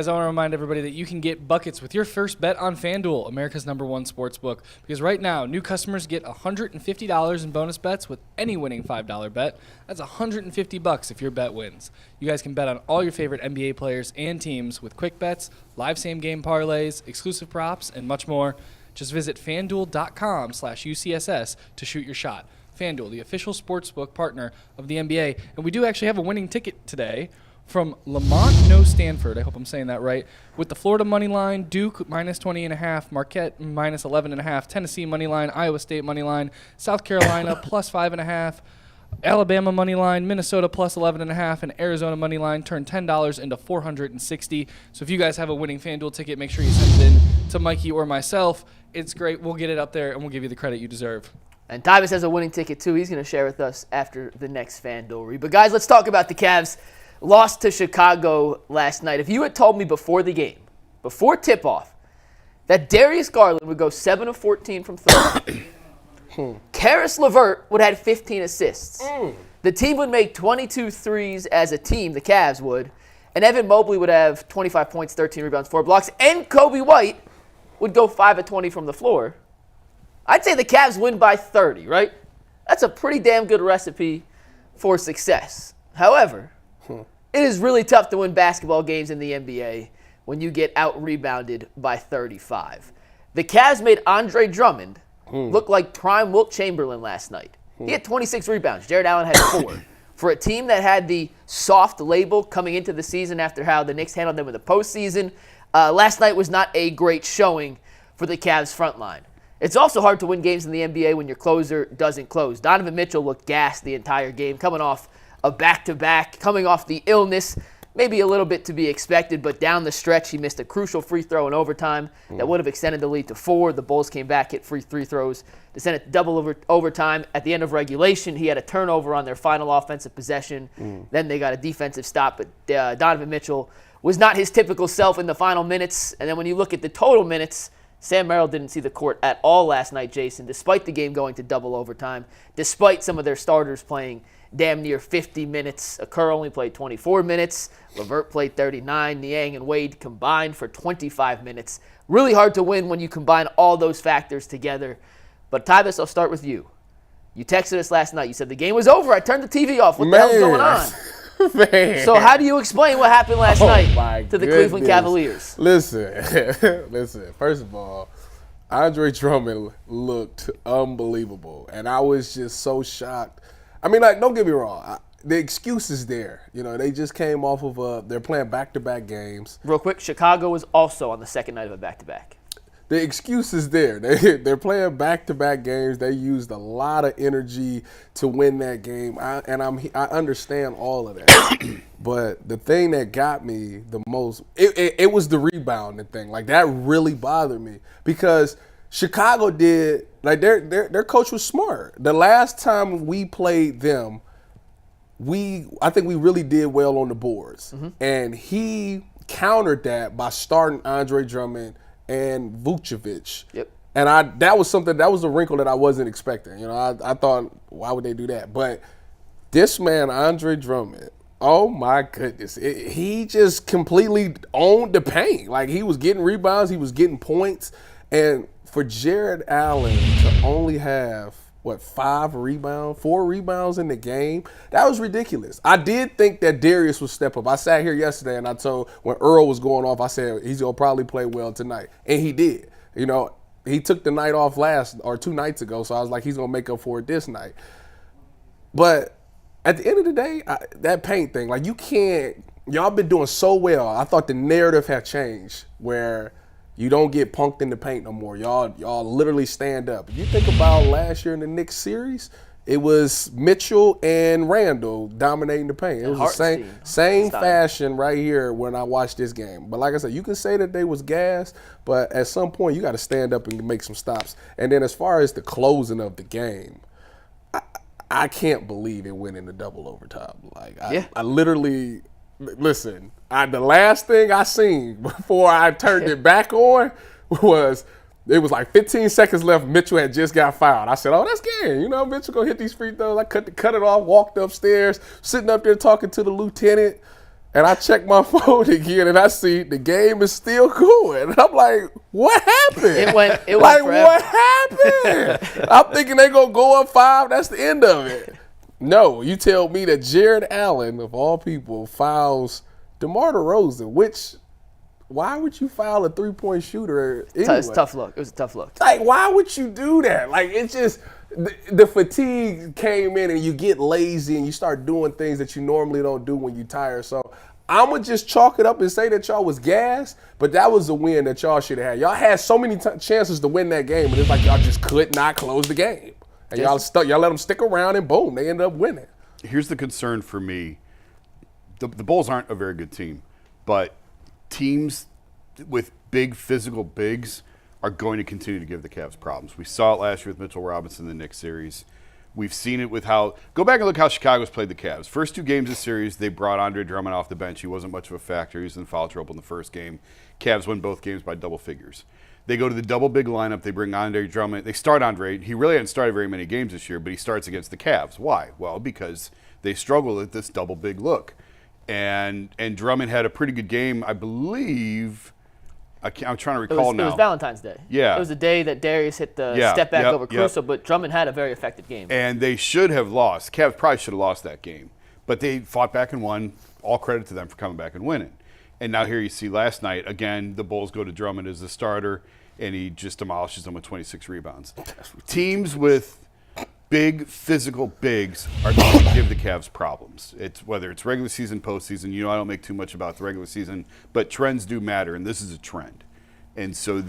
Guys, I want to remind everybody that you can get buckets with your first bet on FanDuel, America's #1 sports book. Because right now, new customers get $150 in bonus bets with any winning $5 bet. That's $150 if your bet wins. You guys can bet on all your favorite NBA players and teams with quick bets, live same-game parlays, exclusive props, and much more. Just visit FanDuel.com/UCSS to shoot your shot. FanDuel, the official sportsbook partner of the NBA. And we do actually have a winning ticket today from Lamont No Stanford, I hope I'm saying that right, with the Florida money line, Duke -20.5, Marquette -11.5, Tennessee money line, Iowa State money line, South Carolina +5.5, Alabama money line, Minnesota +11.5, and Arizona money line turned $10 into $460. So if you guys have a winning FanDuel ticket, make sure you send it in to Mikey or myself. It's great. We'll get it up there, and we'll give you the credit you deserve. And Tyvis has a winning ticket, too. He's going to share with us after the next FanDuel read. But, guys, let's talk about the Cavs. Lost to Chicago last night. If you had told me before the game, before tip-off, that Darius Garland would go 7 of 14 from 3, Karis LeVert would have had 15 assists. The team would make 22 threes as a team, the Cavs would, and Evan Mobley would have 25 points, 13 rebounds, 4 blocks, and Kobe White would go 5 of 20 from the floor. I'd say the Cavs win by 30, right? That's a pretty damn good recipe for success. However, it is really tough to win basketball games in the NBA when you get out-rebounded by 35. The Cavs made Andre Drummond look like prime Wilt Chamberlain last night. He had 26 rebounds. Jared Allen had 4. For a team that had the soft label coming into the season after how the Knicks handled them in the postseason, last night was not a great showing for the Cavs front line. It's also hard to win games in the NBA when your closer doesn't close. Donovan Mitchell looked gassed the entire game, coming off a back-to-back, coming off the illness, maybe a little bit to be expected, but down the stretch, he missed a crucial free throw in overtime that would have extended the lead to 4. The Bulls came back, hit free throws to send it to double overtime. At the end of regulation, he had a turnover on their final offensive possession. Then they got a defensive stop, but Donovan Mitchell was not his typical self in the final minutes. And then when you look at the total minutes, Sam Merrill didn't see the court at all last night, Jason, despite the game going to double overtime, despite some of their starters playing damn near 50 minutes. Kerr only played 24 minutes. LeVert played 39. Niang and Wade combined for 25 minutes. Really hard to win when you combine all those factors together. But, Tyvis, I'll start with you. You texted us last night. You said the game was over. I turned the TV off. What the hell's going on? Man. So how do you explain what happened last night to the Cleveland Cavaliers? Listen. First of all, Andre Drummond looked unbelievable. And I was just so shocked. I mean, like, don't get me wrong. The excuse is there. You know, they just came off of they're playing back-to-back games. Real quick, Chicago was also on the second night of a back-to-back. The excuse is there. They're playing back-to-back games. They used a lot of energy to win that game, I understand all of that. But the thing that got me the most, it was the rebounding thing. Like, that really bothered me because Chicago did, like, their coach was smart. The last time we played them, I think we really did well on the boards. And he countered that by starting Andre Drummond and Vucevic. Yep. And that was a wrinkle that I wasn't expecting. You know, I thought, why would they do that? But this man, Andre Drummond, oh my goodness, he just completely owned the paint. Like, he was getting rebounds, he was getting points, and for Jared Allen to only have, 4 rebounds in the game, that was ridiculous. I did think that Darius would step up. I sat here yesterday and I told, when Earl was going off, I said, he's going to probably play well tonight. And he did. You know, he took the night off 2 nights ago, so I was like, he's going to make up for it this night. But at the end of the day, that paint thing, like, y'all been doing so well. I thought the narrative had changed where you don't get punked in the paint no more. Y'all literally stand up. If you think about last year in the Knicks series, it was Mitchell and Randall dominating the paint. It was the same fashion right here when I watched this game. But like I said, you can say that they was gas, but at some point you got to stand up and make some stops. And then as far as the closing of the game, I can't believe it went into double overtime. Like, I literally – listen, the last thing I seen before I turned it back on was it was like 15 seconds left. Mitchell had just got fouled. I said, oh, that's game. You know, Mitchell going to hit these free throws. I cut it off, walked upstairs, sitting up there talking to the lieutenant. And I check my phone again, and I see the game is still going. And I'm like, what happened? It went like, forever. what happened? I'm thinking they're going to go up 5. That's the end of it. No, you tell me that Jared Allen, of all people, fouls DeMar DeRozan, which, why would you foul a three-point shooter anyway? It's a tough look. It was a tough look. Like, why would you do that? Like, it's just, the fatigue came in and you get lazy and you start doing things that you normally don't do when you're tired. So I'm going to just chalk it up and say that y'all was gassed, but that was a win that y'all should have had. Y'all had so many chances to win that game, and it's like y'all just could not close the game. And y'all let them stick around, and boom, they ended up winning. Here's the concern for me. The Bulls aren't a very good team, but teams with big physical bigs are going to continue to give the Cavs problems. We saw it last year with Mitchell Robinson in the Knicks series. We've seen it with how – go back and look how Chicago's played the Cavs. First 2 games of the series, they brought Andre Drummond off the bench. He wasn't much of a factor. He was in foul trouble in the first game. Cavs win both games by double figures. They go to the double big lineup. They bring Andre Drummond. They start Andre. He really hasn't started very many games this year, but he starts against the Cavs. Why? Well, because they struggle with this double big look. And Drummond had a pretty good game, I believe. I'm trying to recall now. It was Valentine's Day. Yeah. It was the day that Darius hit the step back over Caruso, but Drummond had a very effective game. And they should have lost. Cavs probably should have lost that game. But they fought back and won. All credit to them for coming back and winning. And now here you see last night, again, the Bulls go to Drummond as the starter, and he just demolishes them with 26 rebounds. Teams with big physical bigs are going to give the Cavs problems. It's whether it's regular season, postseason. You know, I don't make too much about the regular season, but trends do matter, and this is a trend. And so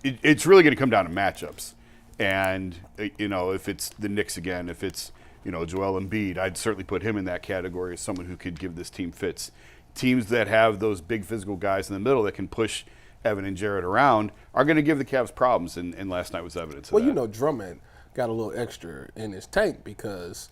it's really going to come down to matchups. And, you know, if it's the Knicks again, if it's, you know, Joel Embiid, I'd certainly put him in that category as someone who could give this team fits. Teams that have those big physical guys in the middle that can push Evan and Jared around are going to give the Cavs problems, and last night was evidence of that. Well, you know, Drummond got a little extra in his tank because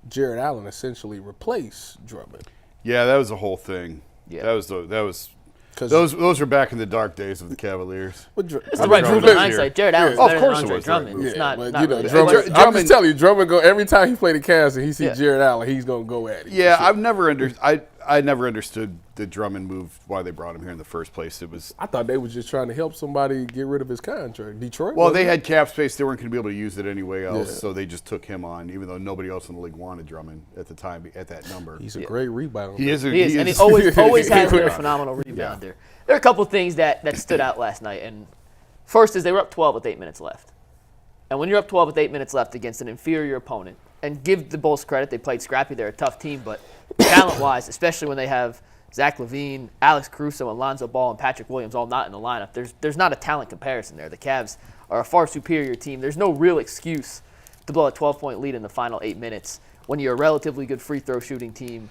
Jared Allen essentially replaced Drummond. Yeah, that was the whole thing. Yeah. Those were back in the dark days of the Cavaliers. It's the right move in hindsight. Jared Allen's Of better course than it Andre was, Drummond. right. It's not but not you know, really. Drummond, I'm just telling you, Drummond go every time he played the Cavs and he see Yeah. Jared Allen, he's gonna go at him. Yeah, for sure. I never understood the Drummond move, why they brought him here in the first place. It was I thought they was just trying to help somebody get rid of his contract. Detroit. well, wasn't they it? had cap space. They weren't going to be able to use it anyway else, Yeah. so they just took him on, even though nobody else in the league wanted Drummond at the time at that number. He's a great rebounder. He is, and he always has been a phenomenal rebounder. There are a couple things that stood out last night, and first is they were up 12 with 8 minutes left. And when you're up 12 with 8 minutes left against an inferior opponent, and give the Bulls credit, they played scrappy, they're a tough team, but talent-wise, especially when they have Zach LaVine, Alex Caruso, Alonzo Ball, and Patrick Williams all not in the lineup, there's not a talent comparison there. The Cavs are a far superior team. There's no real excuse to blow a 12-point lead in the final 8 minutes when you're a relatively good free throw shooting team.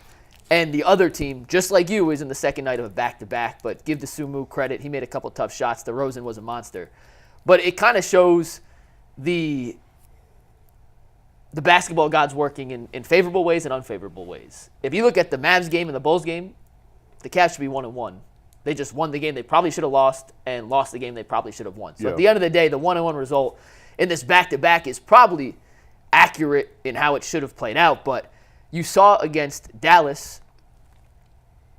And the other team, just like you, is in the second night of a back-to-back, but give the Sumu credit. He made a couple tough shots. DeRozan was a monster. But it kind of shows the basketball gods working in favorable ways and unfavorable ways. If you look at the Mavs game and the Bulls game, the Cavs should be 1-1. They just won the game they probably should have lost and lost the game they probably should have won. So at the end of the day, the 1-1 result in this back-to-back is probably accurate in how it should have played out. But you saw against Dallas,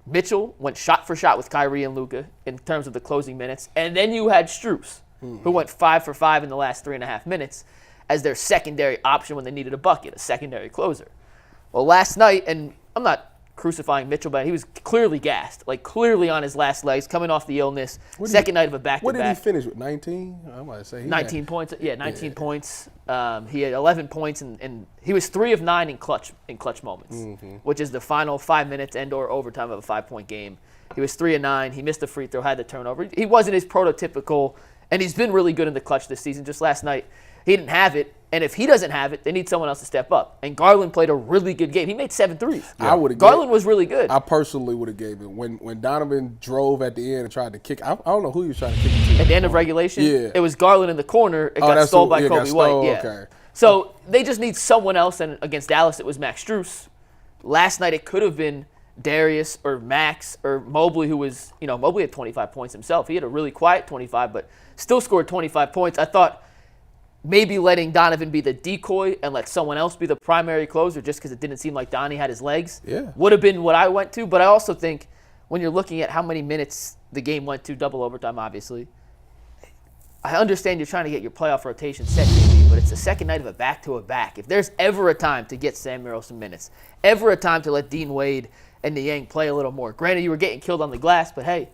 Mitchell went shot for shot with Kyrie and Luka in terms of the closing minutes. And then you had Strus, who went 5 for 5 in the last 3.5 minutes as their secondary option when they needed a bucket, a secondary closer. Well, last night, and I'm not crucifying Mitchell, but he was clearly gassed, like clearly on his last legs, coming off the illness, second night of a back-to-back. What did he finish with, 19? I might say 19 points. Yeah, 19 points. He had 11 points, and he was 3 of 9 in clutch moments, which is the final 5 minutes and or overtime of a 5-point game. He was 3 of 9. He missed the free throw, had the turnover. He wasn't his prototypical, and he's been really good in the clutch this season. Just last night, he didn't have it. And if he doesn't have it, they need someone else to step up. And Garland played a really good game. He made 7 threes. Garland was really good. I personally would have gave it. When Donovan drove at the end and tried to kick, I don't know who he was trying to kick it to. At the end of regulation, Yeah. It was Garland in the corner. It got stole by Kobe White. Yeah. Okay. So they just need someone else. And against Dallas, it was Max Strus. Last night, it could have been Darius or Max or Mobley, who was, Mobley had 25 points himself. He had a really quiet 25, but still scored 25 points. I thought maybe letting Donovan be the decoy and let someone else be the primary closer just because it didn't seem like Donnie had his legs would have been what I went to. But I also think when you're looking at how many minutes the game went to, double overtime obviously, I understand you're trying to get your playoff rotation set, JB, but it's the second night of a back-to-a-back. If there's ever a time to get Sam Merrill some minutes, ever a time to let Dean Wade and Niang play a little more. Granted, you were getting killed on the glass, but hey, it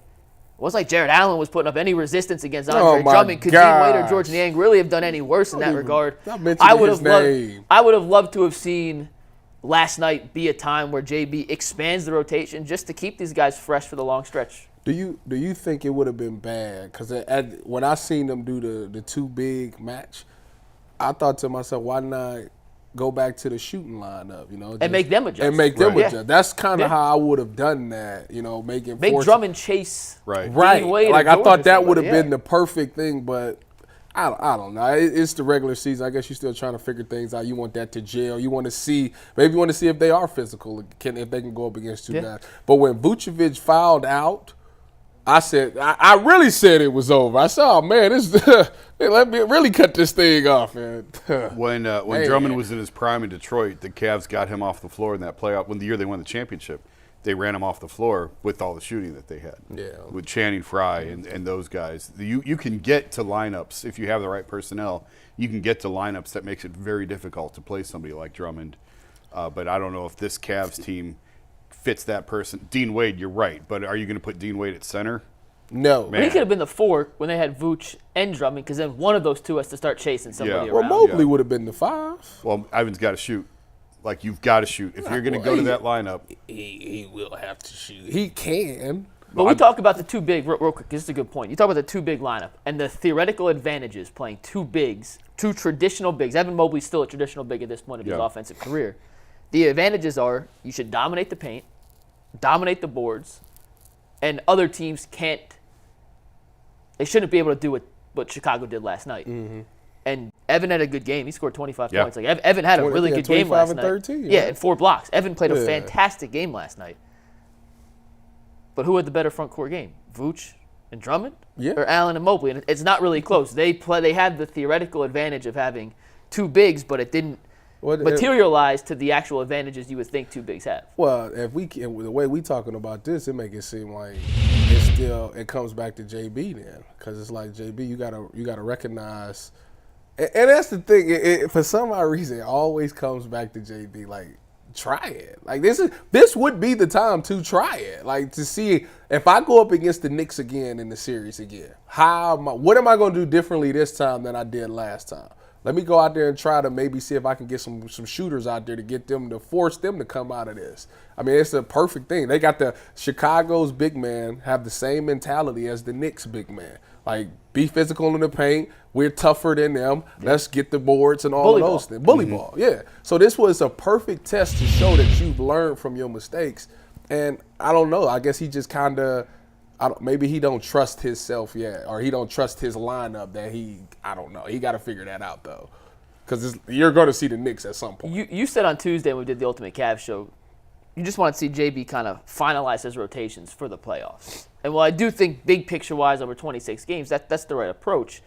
wasn't like Jared Allen was putting up any resistance against Andre Drummond. Could Dean Wade or George Niang really have done any worse in that regard? I would have loved to have seen last night be a time where JB expands the rotation just to keep these guys fresh for the long stretch. Do you think it would have been bad? Because when I seen them do the two big match, I thought to myself, why not go back to the shooting lineup, and make them adjust. And make them adjust. That's kind of how I would have done that, make Drummond chase. Right. Dean Wade like I thought that would have been the perfect thing, but I don't know. It's the regular season. I guess you're still trying to figure things out. You want that to gel. You want to see if they are physical, if they can go up against two guys. But when Vucevic fouled out, I really said it was over. I said, oh, man, let me really cut this thing off, man. When Drummond was in his prime in Detroit, the Cavs got him off the floor in that playoff. When the year they won the championship, they ran him off the floor with all the shooting that they had. Yeah. With Channing Frye and those guys. You can get to lineups, if you have the right personnel, you can get to lineups that makes it very difficult to play somebody like Drummond. But I don't know if this Cavs team fits that person. Dean Wade, you're right, but are you going to put Dean Wade at center? No. Well, he could have been the 4 when they had Vooch and Drummond, because then one of those two has to start chasing somebody around. Well, Mobley would have been the 5. Well, Ivan's got to shoot. Like, you've got to shoot. If you're going to go to that lineup. He will have to shoot. He can. But we talk about the two big, real quick, this is a good point. You talk about the two big lineup and the theoretical advantages playing two bigs, two traditional bigs. Evan Mobley's still a traditional big at this point of his offensive career. The advantages are you should dominate the paint, dominate the boards, and other teams they shouldn't be able to do what Chicago did last night. Mm-hmm. And Evan had a good game. He scored 25 points. Like Evan had a really good game last night. 13, and 4 blocks. Evan played a fantastic game last night. But who had the better front court game? Vooch and Drummond? Or Allen and Mobley? And it's not really close. They had the theoretical advantage of having two bigs, but it didn't materialize to the actual advantages you would think two bigs have. Well, the way we talking about this, it make it seem like it comes back to JB then, because it's like JB, you gotta recognize, and that's the thing. For some odd reason, it always comes back to JB. Like, try it. Like this would be the time to try it. Like, to see if I go up against the Knicks again in the series again, what am I going to do differently this time than I did last time? Let me go out there and try to maybe see if I can get some shooters out there to get them to force them to come out of this. I mean, it's a perfect thing. They got Chicago's big man have the same mentality as the Knicks big man. Like, be physical in the paint. We're tougher than them. Let's get the boards and all of those things. Bully ball, yeah. So this was a perfect test to show that you've learned from your mistakes. And I don't know. I guess he just kind of, maybe he don't trust himself yet, or he don't trust his lineup I don't know. He got to figure that out, though, because you're going to see the Knicks at some point. You said on Tuesday when we did the Ultimate Cavs show, you just want to see JB kind of finalize his rotations for the playoffs. And while I do think big picture-wise over 26 games, that's the right approach,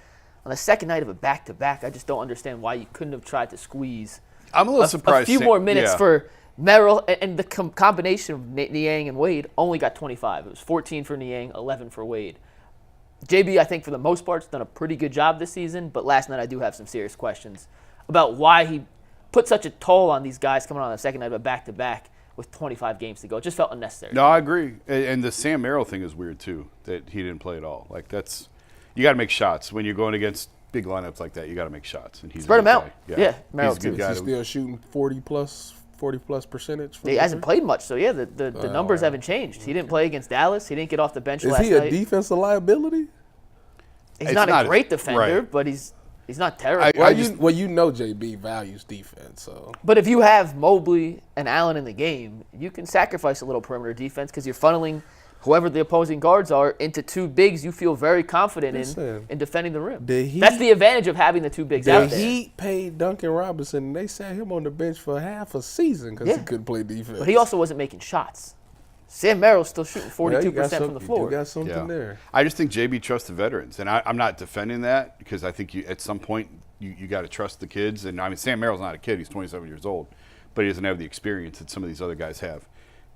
on the second night of a back-to-back, I just don't understand why you couldn't have tried to squeeze I'm a little surprised. A few more minutes for Merrill, and the combination of Niang and Wade only got 25. It was 14 for Niang, 11 for Wade. JB, I think, for the most part, has done a pretty good job this season, but last night I do have some serious questions about why he put such a toll on these guys coming on the second night of a back-to-back with 25 games to go. It just felt unnecessary. No, I agree. And the Sam Merrill thing is weird, too, that he didn't play at all. Like, you got to make shots. When you're going against big lineups like that, you got to make shots. And he's spread them out. Yeah, Merrill, he's a good guy. He's still shooting 40-plus percentage. He hasn't played much, so yeah, the numbers haven't changed. He didn't play against Dallas. He didn't get off the bench last night. Is he a defensive liability? He's not a great defender, but he's not terrible. JB values defense. So. But if you have Mobley and Allen in the game, you can sacrifice a little perimeter defense because you're funneling whoever the opposing guards are into two bigs you feel very confident in defending the rim. That's the advantage of having the two bigs out there. The Heat paid Duncan Robinson, and they sat him on the bench for half a season because he couldn't play defense. But he also wasn't making shots. Sam Merrill's still shooting 42% from the floor. You got something there. I just think JB trusts the veterans, and I'm not defending that because I think at some point you got to trust the kids. And I mean, Sam Merrill's not a kid; he's 27 years old, but he doesn't have the experience that some of these other guys have.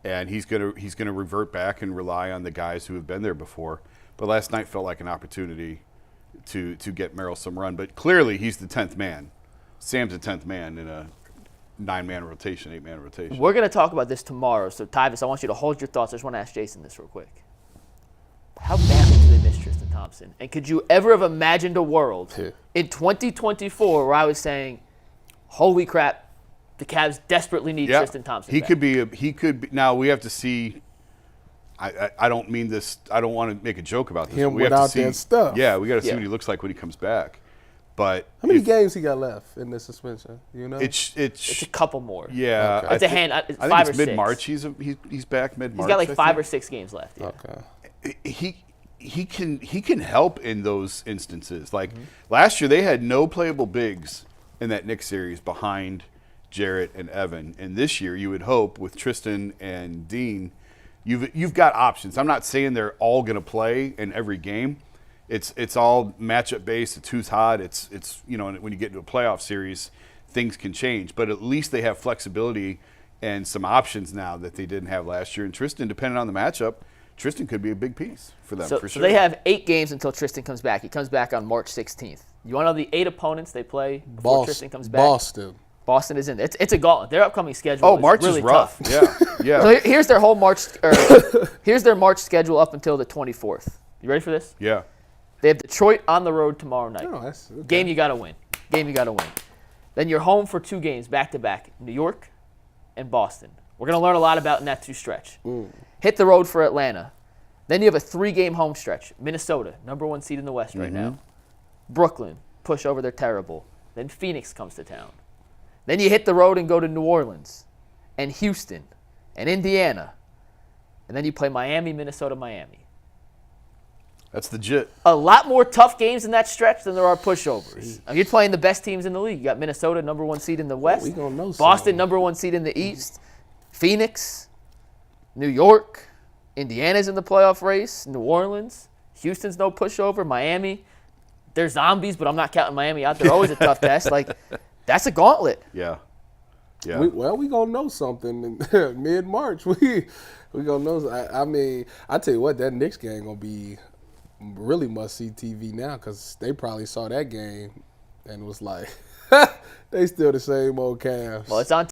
And he's gonna revert back and rely on the guys who have been there before. But last night felt like an opportunity to get Merrill some run. But clearly, he's the 10th man. Sam's the 10th man in a 9-man rotation, 8-man rotation. We're going to talk about this tomorrow. So, Tyvis, I want you to hold your thoughts. I just want to ask Jason this real quick. How badly do they miss Tristan Thompson? And could you ever have imagined a world in 2024 where I was saying, holy crap, the Cavs desperately need Tristan Thompson back. He could be. Now, we have to see. I don't mean this. I don't want to make a joke about this. Him we have without to see, that stuff. Yeah, we got to see what he looks like when he comes back. But how many games he got left in the suspension? You know, it's a couple more. Yeah, okay. It's a hand. It's I 5 think or it's 6. mid-March. He's back mid-March. He's got like 5 or 6 games left. Yeah. Okay. He can help in those instances. Like last year, they had no playable bigs in that Knicks series behind Jarrett and Evan. And this year, you would hope with Tristan and Dean, you've got options. I'm not saying they're all going to play in every game. It's all matchup based. It's who's hot. It's when you get into a playoff series, things can change. But at least they have flexibility and some options now that they didn't have last year. And Tristan, depending on the matchup, Tristan could be a big piece for them, for sure. So they have 8 games until Tristan comes back. He comes back on March 16th. You want to know the 8 opponents they play before Tristan comes back? Boston is in there. It's a gauntlet. Their upcoming schedule March really is rough. Tough. Yeah. So here's their whole March. Here's their March schedule up until the 24th. You ready for this? Yeah. They have Detroit on the road tomorrow night. Oh, that's okay. Game you got to win. Then you're home for 2 games back-to-back, New York and Boston. We're going to learn a lot about in that 2 stretch. Hit the road for Atlanta. Then you have a 3-game home stretch. Minnesota, number 1 seed in the West right now. Brooklyn, push over, they're terrible. Then Phoenix comes to town. Then you hit the road and go to New Orleans and Houston and Indiana. And then you play Miami, Minnesota, Miami. That's legit. A lot more tough games in that stretch than there are pushovers. Now, you're playing the best teams in the league. You got Minnesota, number 1 seed in the West. We gonna know Boston, something. number 1 seed in the East. Phoenix, New York, Indiana's in the playoff race. New Orleans, Houston's no pushover. Miami, they're zombies, but I'm not counting Miami out. They're always a tough test. Like, that's a gauntlet. Yeah. Yeah. We gonna know something in mid-March. We gonna know. I mean, I tell you what, that Knicks game gonna be really must-see TV now because they probably saw that game and was like, they still the same old Cavs. Well, it's on